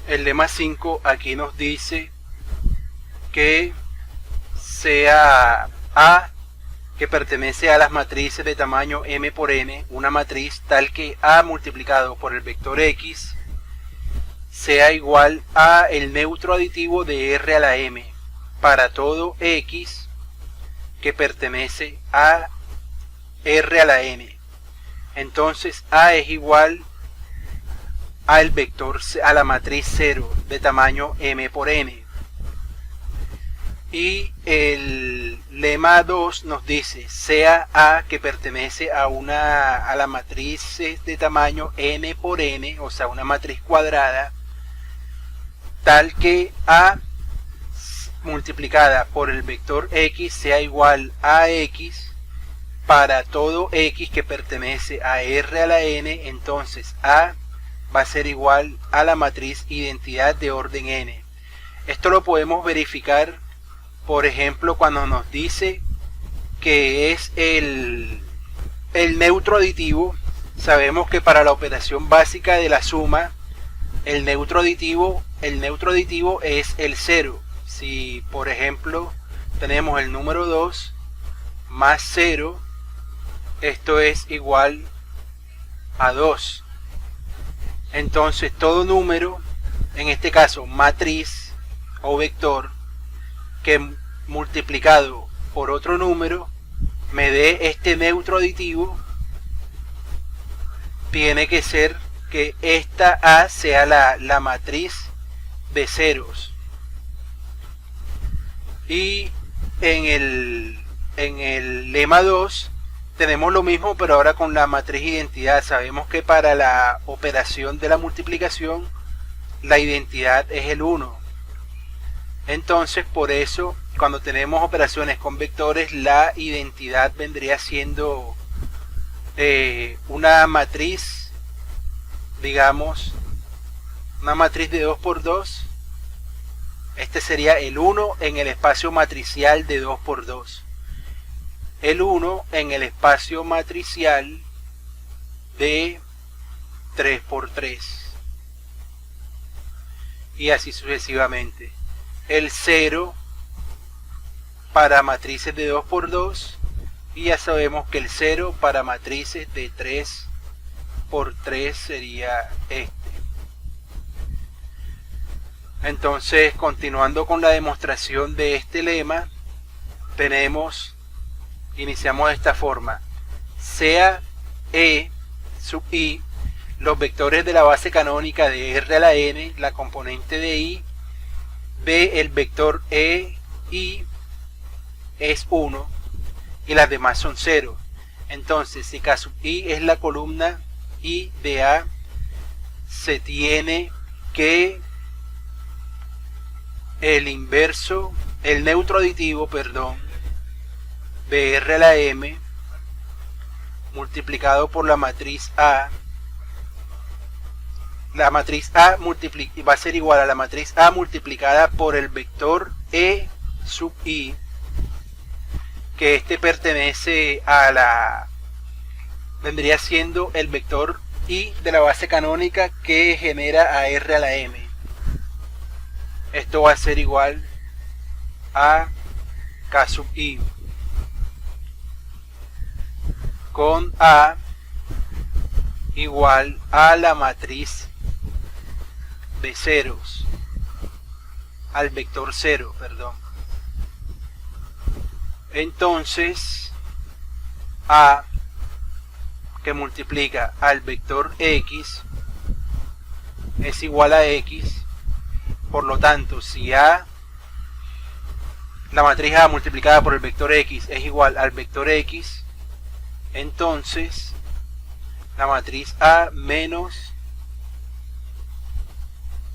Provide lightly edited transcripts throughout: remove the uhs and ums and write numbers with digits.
el lema 5 aquí nos dice que sea A que pertenece a las matrices de tamaño m por n, una matriz tal que A multiplicado por el vector x sea igual a el neutro aditivo de R a la m para todo x que pertenece a R a la n. Entonces A es igual al vector, a la matriz 0 de tamaño m por n. Y el lema 2 nos dice sea A que pertenece a la matriz de tamaño n por n, o sea una matriz cuadrada, tal que A multiplicada por el vector x sea igual a x para todo x que pertenece a R a la n. Entonces A va a ser igual a la matriz identidad de orden n. Esto lo podemos verificar, por ejemplo, cuando nos dice que es el neutro aditivo. Sabemos que para la operación básica de la suma, el neutro aditivo es el 0. Si, por ejemplo, tenemos el número 2 más 0, esto es igual a 2. Entonces, todo número, en este caso matriz o vector, que multiplicado por otro número me dé este neutro aditivo, tiene que ser que esta A sea la matriz de ceros. Y en el lema 2 tenemos lo mismo, pero ahora con la matriz identidad. Sabemos que para la operación de la multiplicación la identidad es el 1. Entonces, por eso, cuando tenemos operaciones con vectores, la identidad vendría siendo una matriz, digamos, una matriz de 2 por 2. Este sería el 1 en el espacio matricial de 2 por 2. El 1 en el espacio matricial de 3 por 3. Y así sucesivamente. El 0 para matrices de 2 por 2. Y ya sabemos que el 0 para matrices de 3 por 3 sería este. Entonces, continuando con la demostración de este lema, iniciamos de esta forma: sea E sub i los vectores de la base canónica de R a la n, la componente de i, B el vector e i es 1 y las demás son 0. Entonces, si K sub i es la columna i de A, se tiene que el neutro aditivo, de R a la m multiplicado por la matriz A, va a ser igual a la matriz A multiplicada por el vector E sub i, que este pertenece vendría siendo el vector i de la base canónica que genera a R a la m. Esto va a ser igual a K sub i con A igual a la matriz de ceros, al vector 0, Entonces, A que multiplica al vector x es igual a x. Por lo tanto, si la matriz A multiplicada por el vector x es igual al vector x, entonces la matriz A menos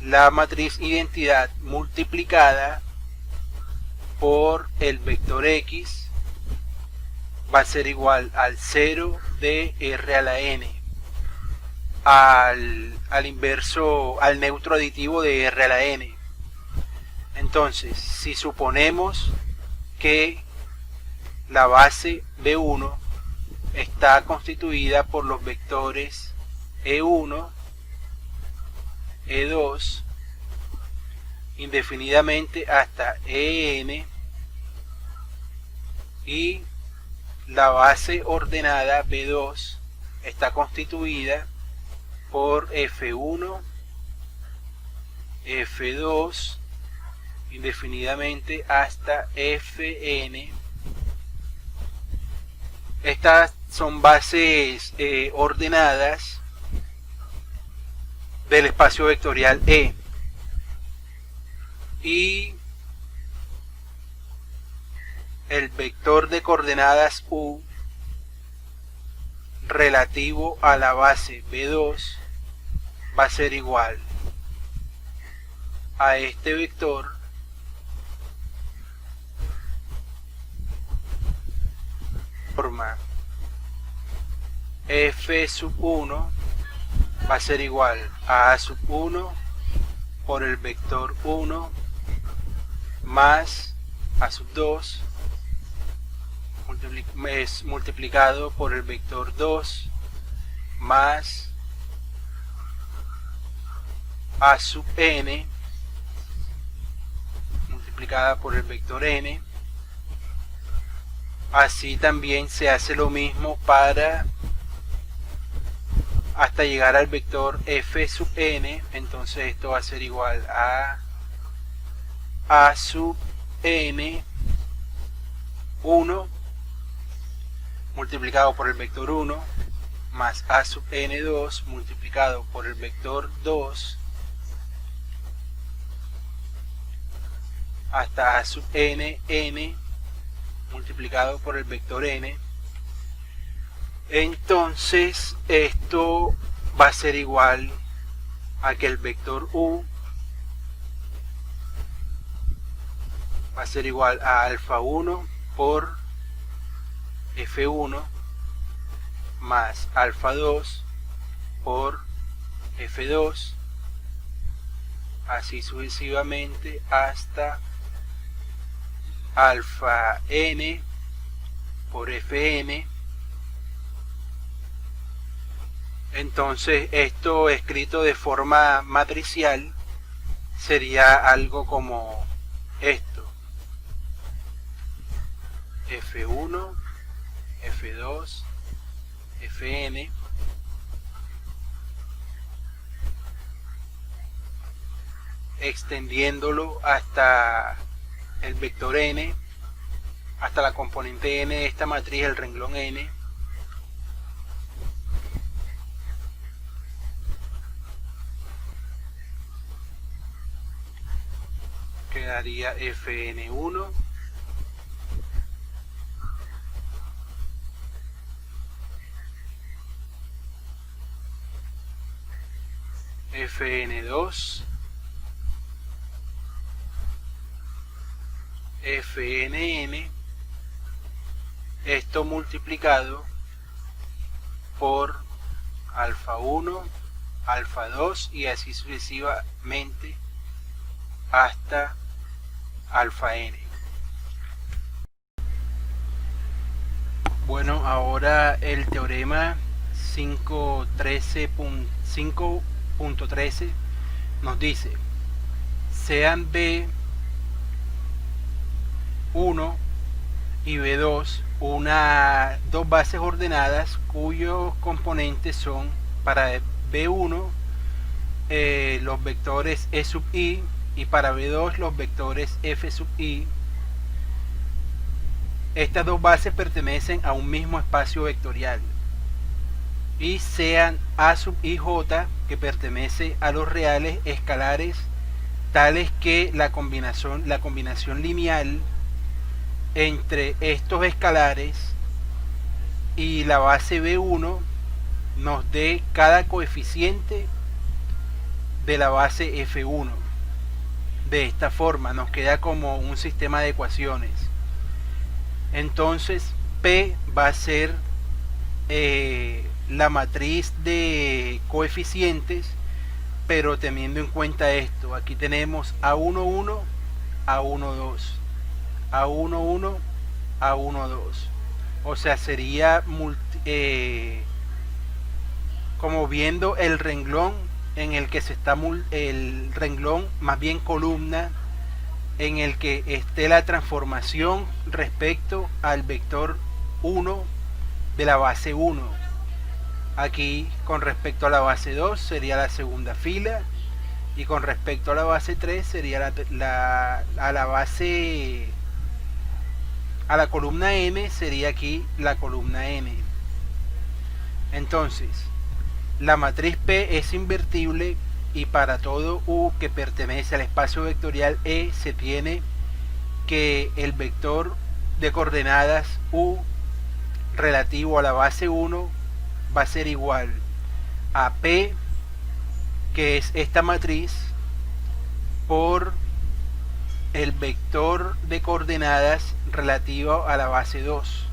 la matriz identidad multiplicada por el vector x va a ser igual al 0 de R a la n, al inverso, al neutro aditivo de R a la n. Entonces, si suponemos que la base B1 está constituida por los vectores E1, E2 indefinidamente hasta en, y la base ordenada B2 está constituida por F1, F2, indefinidamente hasta Fn. Estas son bases ordenadas del espacio vectorial E, y el vector de coordenadas U relativo a la base B2 va a ser igual a este vector forma F sub 1 va a ser igual a sub 1 por el vector 1 más A sub 2 es multiplicado por el vector 2 más A sub n multiplicada por el vector n. Así también se hace lo mismo para hasta llegar al vector f sub n. Entonces esto va a ser igual a sub n 1 multiplicado por el vector 1 más A sub n2 multiplicado por el vector 2 hasta A sub n multiplicado por el vector n. Entonces esto va a ser igual a que el vector u va a ser igual a alfa 1 por f1 más alfa 2 por f2, así sucesivamente hasta alfa n por fn. Entonces esto escrito de forma matricial sería algo como esto: f1, f2, fn extendiéndolo hasta el vector n, hasta la componente n de esta matriz, el renglón n. Quedaría fn1 fn2 fnn, esto multiplicado por alfa 1, alfa 2 y así sucesivamente hasta alfa n. Bueno, ahora el teorema 5.13 nos dice: sean B1 y B2 dos bases ordenadas cuyos componentes son, para B1 los vectores E sub i, y para B2 los vectores F sub i. Estas dos bases pertenecen a un mismo espacio vectorial, y sean A sub ij, que pertenece a los reales escalares tales que la combinación lineal entre estos escalares y la base B1 nos dé cada coeficiente de la base F1. De esta forma nos queda como un sistema de ecuaciones. Entonces P va a ser la matriz de coeficientes, pero teniendo en cuenta esto: aquí tenemos A11, A12, A11, A12. O sea, sería como viendo el renglón en el que se está el renglón, más bien columna, en el que esté la transformación respecto al vector 1 de la base 1. Aquí con respecto a la base 2 sería la segunda fila, y con respecto a la base 3 sería a la columna M sería aquí la columna N. Entonces, la matriz P es invertible, y para todo U que pertenece al espacio vectorial E se tiene que el vector de coordenadas U relativo a la base 1 va a ser igual a P, que es esta matriz, por el vector de coordenadas relativo a la base 2.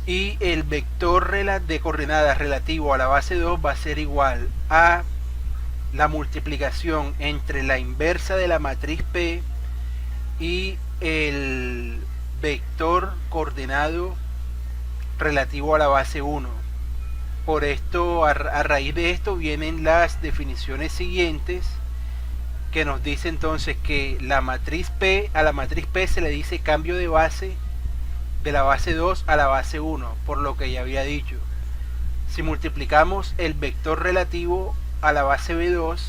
Y el vector de coordenadas relativo a la base 2 va a ser igual a la multiplicación entre la inversa de la matriz P y el vector coordenado relativo a la base 1. Por esto, a raíz de esto vienen las definiciones siguientes, que nos dice entonces que a la matriz P se le dice cambio de base de la base 2 a la base 1, por lo que ya había dicho. Si multiplicamos el vector relativo a la base B2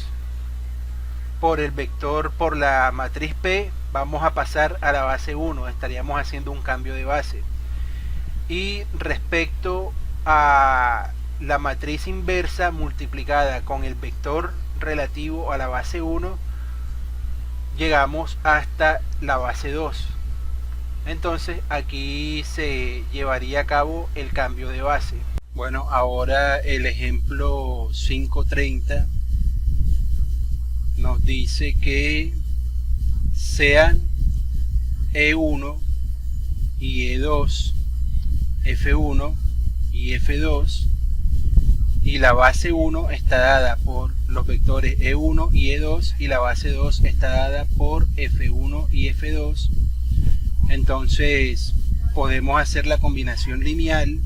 por la matriz P, vamos a pasar a la base 1, estaríamos haciendo un cambio de base. Y respecto a la matriz inversa multiplicada con el vector relativo a la base 1, llegamos hasta la base 2. Entonces aquí se llevaría a cabo el cambio de base. Bueno, ahora el ejemplo 5.30 nos dice que sean E1 y E2, F1 y F2, y la base 1 está dada por los vectores E1 y E2, y la base 2 está dada por F1 y F2. Entonces podemos hacer la combinación lineal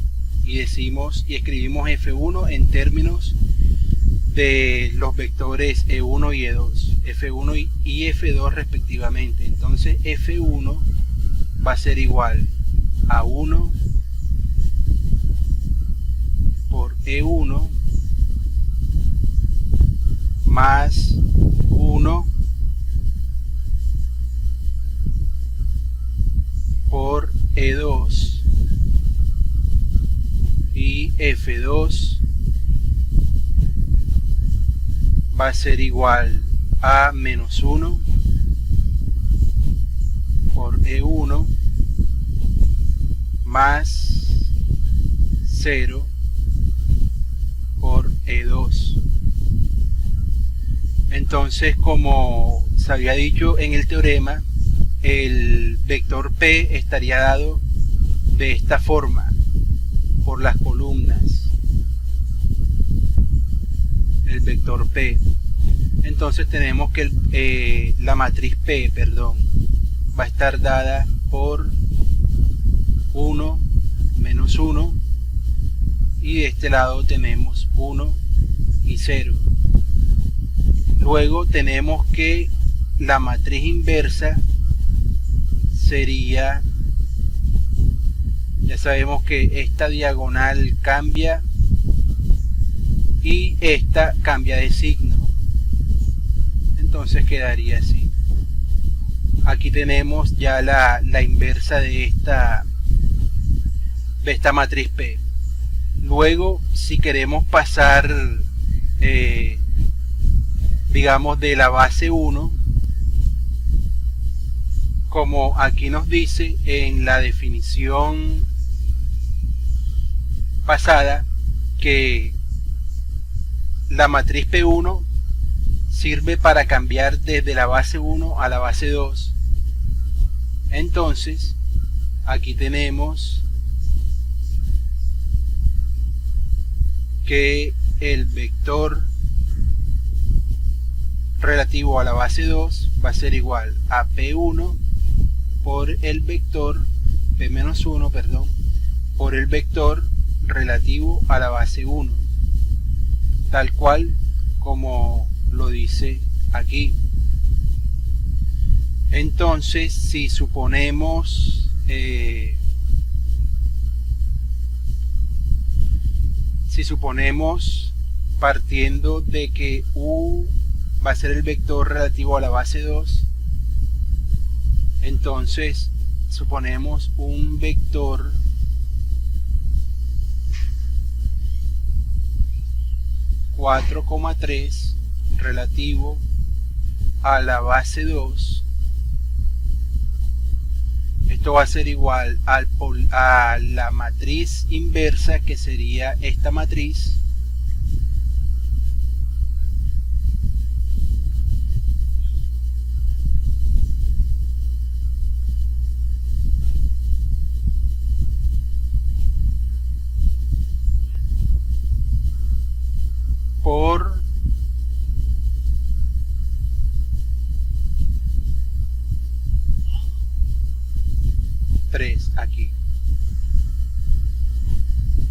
y escribimos F1 en términos de los vectores E1 y E2, F1 y F2 respectivamente. Entonces F1 va a ser igual a 1 por E1 más 1 por E2, y F2 va a ser igual a menos 1 por E1 más 0 por E2. Entonces, como se había dicho en el teorema, el vector P estaría dado de esta forma por las columnas, el vector P. Entonces tenemos que la matriz P, va a estar dada por 1 menos 1, y de este lado tenemos 1 y 0. Luego tenemos que la matriz inversa sería, ya sabemos que esta diagonal cambia y esta cambia de signo, entonces quedaría así. Aquí tenemos ya la inversa de esta matriz P. Luego, si queremos pasar digamos de la base 1, como aquí nos dice en la definición pasada, que la matriz P1 sirve para cambiar desde la base 1 a la base 2. Entonces aquí tenemos que el vector relativo a la base 2 va a ser igual a P1 por el vector P-1, por el vector relativo a la base 1, tal cual como lo dice aquí. Entonces, si suponemos partiendo de que u va a ser el vector relativo a la base 2, entonces suponemos un vector (4,3) relativo a la base 2. Esto va a ser igual a la matriz inversa, que sería esta matriz, por aquí.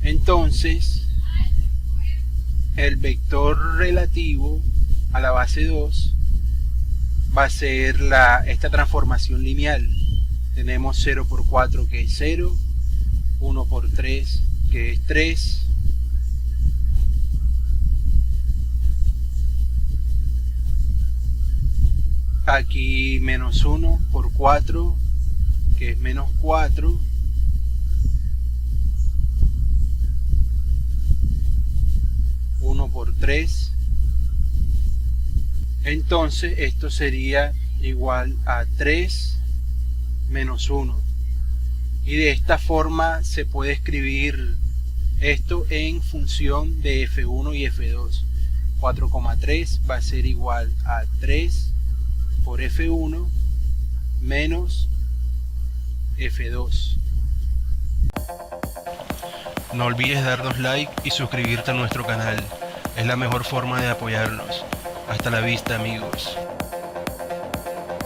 Entonces, el vector relativo a la base 2 va a ser esta transformación lineal. Tenemos 0 por 4, que es 0, 1 por 3, que es 3, aquí menos 1 por 4, que es menos 4, por 3. Entonces esto sería igual a 3 menos 1, y de esta forma se puede escribir esto en función de F1 y F2. 4,3 va a ser igual a 3 por F1 menos F2. No olvides darnos like y suscribirte a nuestro canal. Es la mejor forma de apoyarnos. Hasta la vista, amigos.